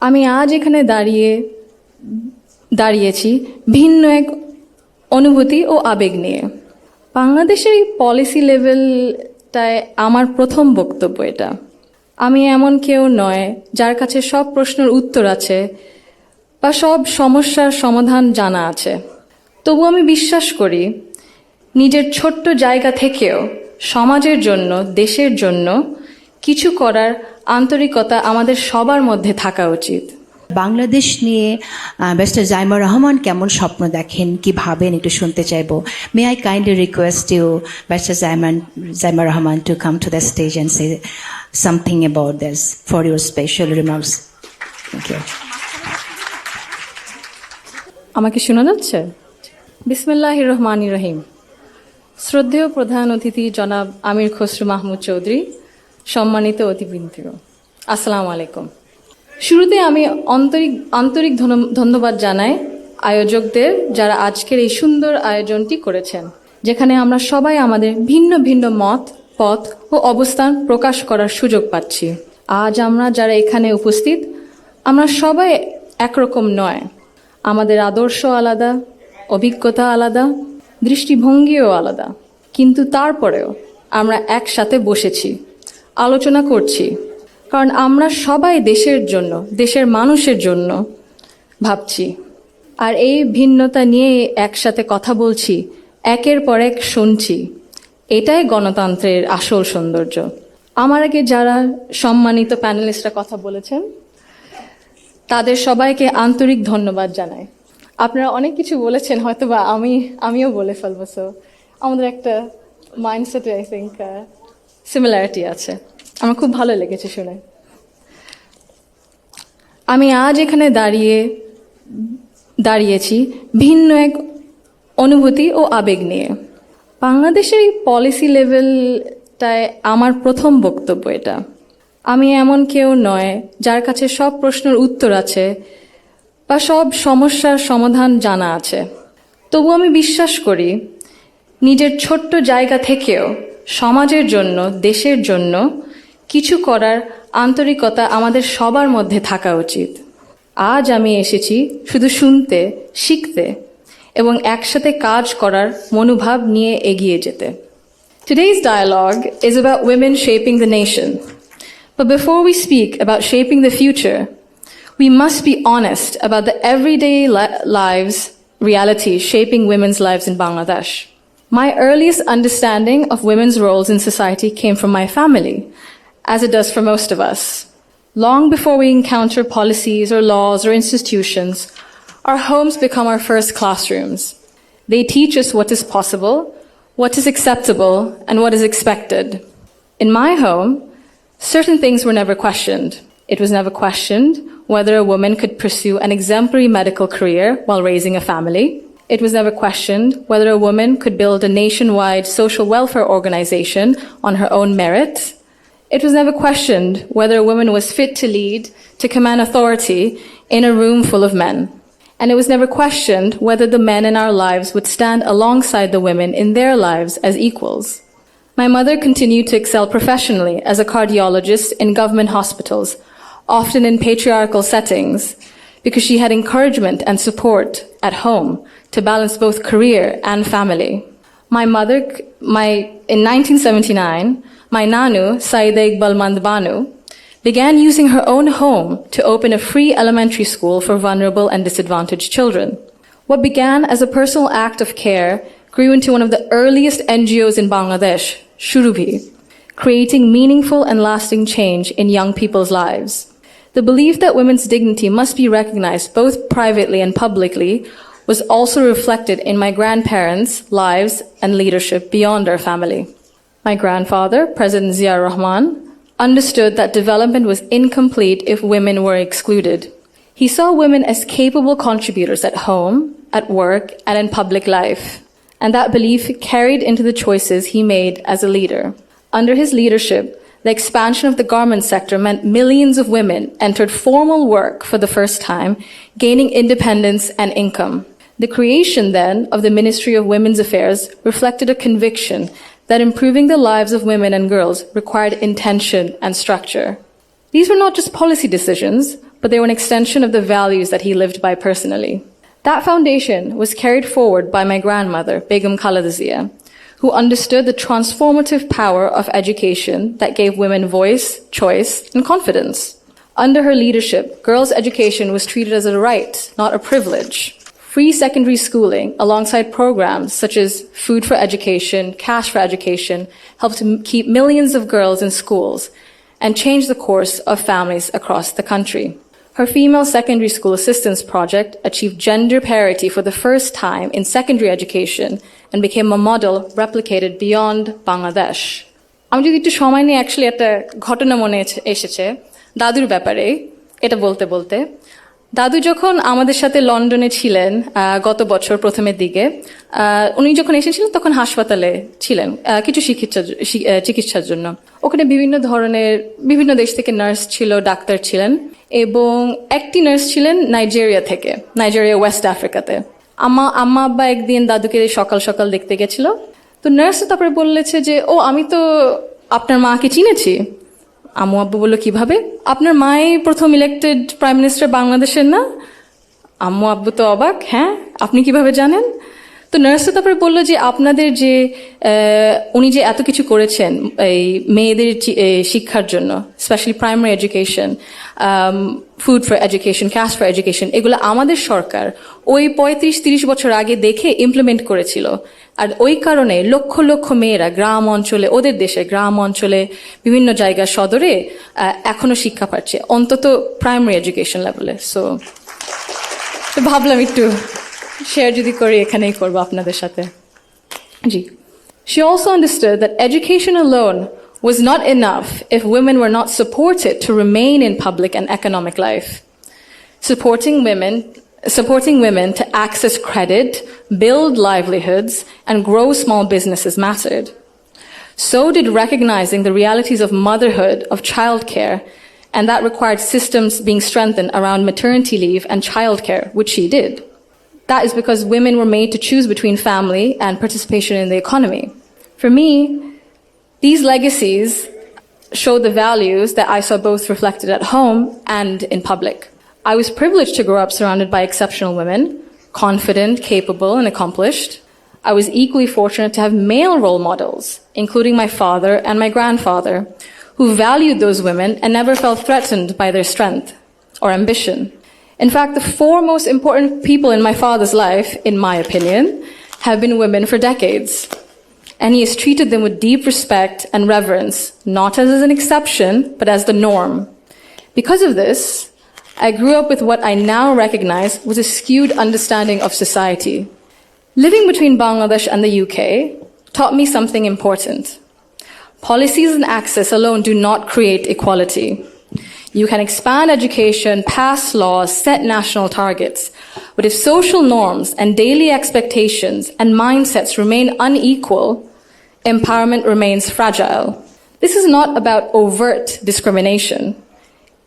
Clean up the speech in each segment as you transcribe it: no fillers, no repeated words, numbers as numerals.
আমি আজ এখানে দাঁড়িয়েছি ভিন্ন এক অনুভূতি ও আবেগ নিয়ে। বাংলাদেশের এই পলিসি লেভেলটায় আমার প্রথম বক্তব্য এটা। আমি এমন কেউ নয় যার কাছে সব প্রশ্নের উত্তর আছে বা সব সমস্যার সমাধান জানা আছে। তবু আমি বিশ্বাস করি নিজের ছোট্ট জায়গা থেকেও সমাজের জন্য, দেশের জন্য কিছু করার আন্তরিকতা আমাদের সবার মধ্যে থাকা উচিত। বাংলাদেশ নিয়ে ব্যারিস্টার জাইমা রহমান কেমন স্বপ্ন দেখেন, কি ভাবেন, একটু শুনতে চাইবো। May I kindly request you barrister Zaima Rahman to come to the stage and say something about this for your special remarks. Thank you. আমাকে শোনা যাচ্ছে? বিসমিল্লাহির রহমানির রহিম। শ্রদ্ধেয় প্রধান অতিথি জনাব আমির খসরু মাহমুদ চৌধুরী, সম্মানিত অতিবৃন্দ, আসসালামু আলাইকুম। শুরুতে আমি আন্তরিক ধন্যবাদ জানাই আয়োজকদের, যারা আজকের এই সুন্দর আয়োজনটি করেছেন, যেখানে আমরা সবাই আমাদের ভিন্ন ভিন্ন মত, পথ ও অবস্থান প্রকাশ করার সুযোগ পাচ্ছি। আজ আমরা যারা এখানে উপস্থিত, আমরা সবাই একরকম নয়। আমাদের আদর্শ আলাদা, অভিজ্ঞতা আলাদা, দৃষ্টিভঙ্গিও আলাদা, কিন্তু তারপরেও আমরা একসাথে বসেছি, আলোচনা করছি, কারণ আমরা সবাই দেশের জন্য, দেশের মানুষের জন্য ভাবছি। আর এই ভিন্নতা নিয়ে একসাথে কথা বলছি, একের পর এক শুনছি। এটাই গণতন্ত্রের আসল সৌন্দর্য। আমার আগে যারা সম্মানিত প্যানেলিস্টরা কথা বলেছেন, তাদের সবাইকে আন্তরিক ধন্যবাদ জানাই। আপনারা অনেক কিছু বলেছেন, হয়তো বা আমিও বলে ফেলবো। সো আমাদের একটা মাইন্ডসেটে আই থিঙ্ক সিমিলারিটি আছে। আমার খুব ভালো লেগেছে শুনে। আমি আজ এখানে দাঁড়িয়েছি ভিন্ন এক অনুভূতি ও আবেগ নিয়ে। বাংলাদেশের এই পলিসি লেভেলটায় আমার প্রথম বক্তব্য এটা। আমি এমন কেউ নয় যার কাছে সব প্রশ্নের উত্তর আছে বা সব সমস্যার সমাধান জানা আছে। তবু আমি বিশ্বাস করি নিজের ছোট্ট জায়গা থেকেও সমাজের জন্য, দেশের জন্য কিছু করার আন্তরিকতা আমাদের সবার মধ্যে থাকা উচিত। আজ আমি এসেছি শুধু শুনতে, শিখতে এবং একসাথে কাজ করার মনোভাব নিয়ে এগিয়ে যেতে। Today's dialogue is about women shaping the nation. But before we speak about shaping the future, we must be honest about the everyday reality shaping women's lives in Bangladesh. My earliest understanding of women's roles in society came from my family, as it does for most of us. Long before we encounter policies or laws or institutions, our homes become our first classrooms. They teach us what is possible, what is acceptable, and what is expected. In my home, certain things were never questioned. It was never questioned whether a woman could pursue an exemplary medical career while raising a family. It was never questioned whether a woman could build a nationwide social welfare organization on her own merit. It was never questioned whether a woman was fit to lead, to command authority in a room full of men. And it was never questioned whether the men in our lives would stand alongside the women in their lives as equals. My mother continued to excel professionally as a cardiologist in government hospitals, often in patriarchal settings, because she had encouragement and support at home to balance both career and family. In 1979, my Nanu, Saida Iqbal Mandbanu, began using her own home to open a free elementary school for vulnerable and disadvantaged children. What began as a personal act of care grew into one of the earliest NGOs in Bangladesh, Shurubhi, creating meaningful and lasting change in young people's lives. The belief that women's dignity must be recognized both privately and publicly was also reflected in my grandparents' lives and leadership beyond our family. My grandfather, President Zia Rahman, understood that development was incomplete if women were excluded. He saw women as capable contributors at home, at work, and in public life, and that belief carried into the choices he made as a leader. Under his leadership, the expansion of the garment sector meant millions of women entered formal work for the first time, gaining independence and income. The creation then of the Ministry of Women's Affairs reflected a conviction that improving the lives of women and girls required intention and structure. These were not just policy decisions, but they were an extension of the values that he lived by personally. That foundation was carried forward by my grandmother, Begum Khaleda Zia, who understood the transformative power of education that gave women voice, choice, and confidence. Under her leadership, girls' education was treated as a right, not a privilege. Free secondary schooling, alongside programs such as Food for Education, Cash for Education, helped to keep millions of girls in schools and change the course of families across the country. Her female secondary school assistance project achieved gender parity for the first time in secondary education and became a model replicated beyond Bangladesh. আমি যদি একটু সময় নিয়ে actually একটা ঘটনা মনে এসেছে দাদুর ব্যাপারে এটা বলতে বলতে দাদু যখন আমাদের সাথে লন্ডনে ছিলেন গত বছর প্রথমের দিকে উনি যখন এসেছিলেন তখন হাসপাতালে ছিলেন কিছু চিকিৎসার জন্য ওখানে বিভিন্ন দেশ থেকে নার্স ছিল ডাক্তার ছিলেন এবং একটি নার্স ছিলেন নাইজেরিয়া ওয়েস্ট আফ্রিকাতে আম্মা আব্বা একদিন দাদুকে সকাল সকাল দেখতে গেছিল তো নার্স তারপরে বললেছে যে ও আমি তো আপনার মাকে চিনেছি আম্মু আব্বু বললো কিভাবে আপনার মাই প্রথম ইলেক্টেড প্রাইম মিনিস্টার বাংলাদেশের না আম্মু আব্বু তো অবাক হ্যাঁ আপনি কিভাবে জানেন তো নার্স তারপরে বললো যে আপনাদের যে উনি যে এত কিছু করেছেন এই মেয়েদের শিক্ষার জন্য specially primary education food for education cash for education এগুলো আমাদের সরকার ওই 35-30 বছর আগে দেখে ইমপ্লিমেন্ট করেছিল আর ওই কারণে লক্ষ লক্ষ মেয়েরা গ্রাম অঞ্চলে ওদের দেশে গ্রাম অঞ্চলে বিভিন্ন জায়গায় সদরে এখনো শিক্ষা পাচ্ছে অন্তত প্রাইমারি এডুকেশন লেভেলে সো ভাবলাম একটু শেয়ার যদি করি এখানেই করবো আপনাদের সাথে জি She also understood that education alone was not enough if women were not supported to remain in public and economic life. Supporting women to access credit, build livelihoods, and grow small businesses mattered. So did recognizing the realities of motherhood, of childcare, and that required systems being strengthened around maternity leave and childcare, which she did. That is because women were made to choose between family and participation in the economy. For me, these legacies show the values that I saw both reflected at home and in public. I was privileged to grow up surrounded by exceptional women, confident, capable, and accomplished. I was equally fortunate to have male role models, including my father and my grandfather, who valued those women and never felt threatened by their strength or ambition. In fact, the 4 most important people in my father's life, in my opinion, have been women for decades. And he has treated them with deep respect and reverence, not as an exception, but as the norm. Because of this, I grew up with what I now recognize was a skewed understanding of society. Living between Bangladesh and the UK taught me something important. Policies and access alone do not create equality. You can expand education, pass laws, set national targets, but if social norms and daily expectations and mindsets remain unequal, empowerment remains fragile. This is not about overt discrimination.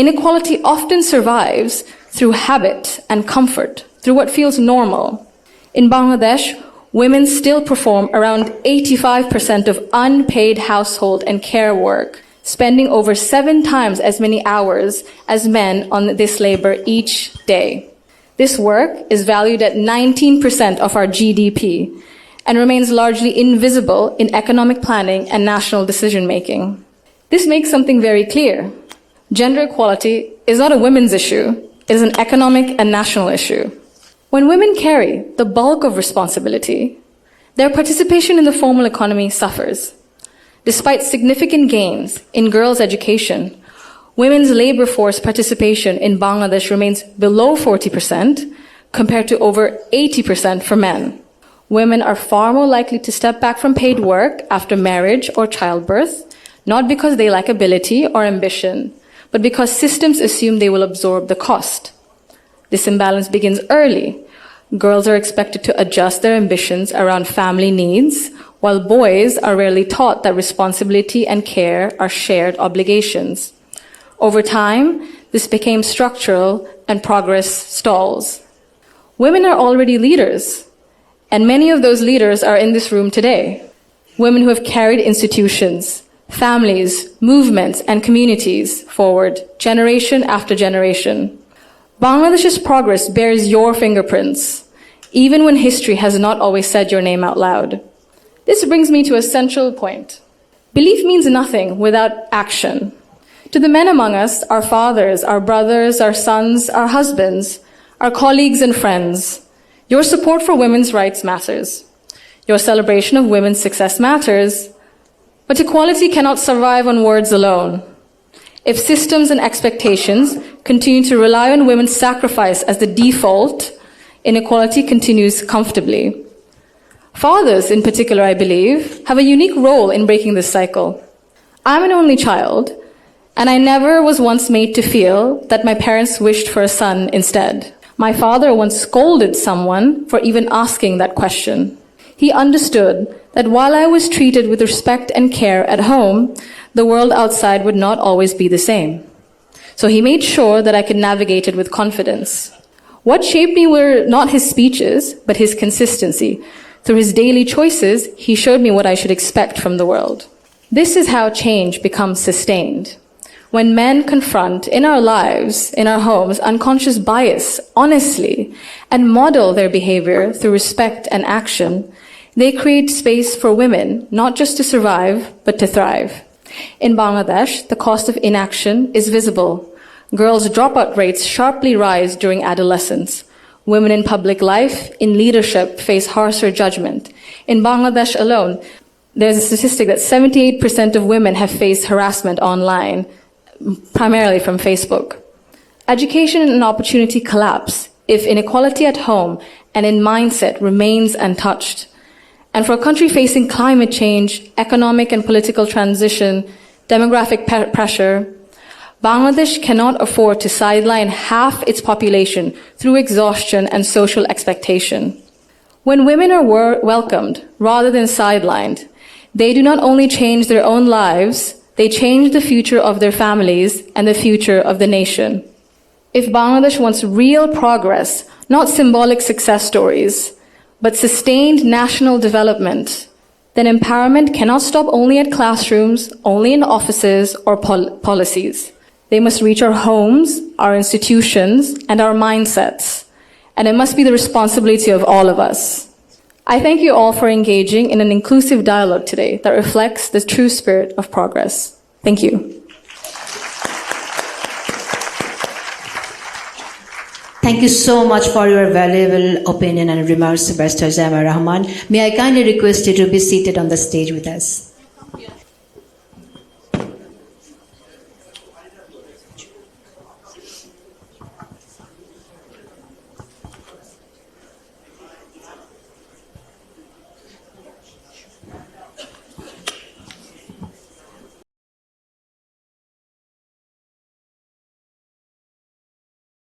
Inequality often survives through habit and comfort, through what feels normal. In Bangladesh, women still perform around 85% of unpaid household and care work, spending over 7 times as many hours as men on this labor each day. This work is valued at 19% of our GDP and remains largely invisible in economic planning and national decision-making. This makes something very clear. Gender equality is not a women's issue, it is an economic and national issue. When women carry the bulk of responsibility, their participation in the formal economy suffers. Despite significant gains in girls' education, women's labor force participation in Bangladesh remains below 40% compared to over 80% for men. Women are far more likely to step back from paid work after marriage or childbirth, not because they lack ability or ambition, but because systems assume they will absorb the cost. This imbalance begins early. Girls are expected to adjust their ambitions around family needs, while boys are rarely taught that responsibility and care are shared obligations. Over time, this became structural and progress stalls. Women are already leaders, and many of those leaders are in this room today. Women who have carried institutions, families, movements, and communities forward, generation after generation. Bangladesh's progress bears your fingerprints, even when history has not always said your name out loud. This brings me to a central point. Belief means nothing without action. To the men among us, our fathers, our brothers, our sons, our husbands, our colleagues and friends, your support for women's rights matters. Your celebration of women's success matters. But equality cannot survive on words alone. If systems and expectations continue to rely on women's sacrifice as the default, inequality continues comfortably. Fathers, in particular, I believe, have a unique role in breaking this cycle. I'm an only child, and I never was once made to feel that my parents wished for a son instead. My father once scolded someone for even asking that question. He understood that while I was treated with respect and care at home, the world outside would not always be the same. So he made sure that I could navigate it with confidence. What shaped me were not his speeches, but his consistency. Through his daily choices, he showed me what I should expect from the world. This is how change becomes sustained. When men confront in our lives, in our homes, unconscious bias honestly and model their behavior through respect and action, they create space for women not just to survive, but to thrive. In Bangladesh, the cost of inaction is visible. Girls' dropout rates sharply rise during adolescence. Women in public life, in leadership, face harsher judgment. In Bangladesh alone, there's a statistic that 78% of women have faced harassment online, primarily from Facebook. Education and opportunity collapse if inequality at home and in mindset remains untouched. And for a country facing climate change, economic and political transition, demographic pressure, Bangladesh cannot afford to sideline half its population through exhaustion and social expectation. When women are welcomed rather than sidelined, they do not only change their own lives, they change the future of their families and the future of the nation. If Bangladesh wants real progress, not symbolic success stories, but sustained national development, then empowerment cannot stop only at classrooms, only in offices or policies. They must reach our homes, our institutions, and our mindsets. And it must be the responsibility of all of us. I thank you all for engaging in an inclusive dialogue today that reflects the true spirit of progress. Thank you. Thank you so much for your valuable opinion and remarks, Barrister Zaima Rahman. May I kindly request you to be seated on the stage with us.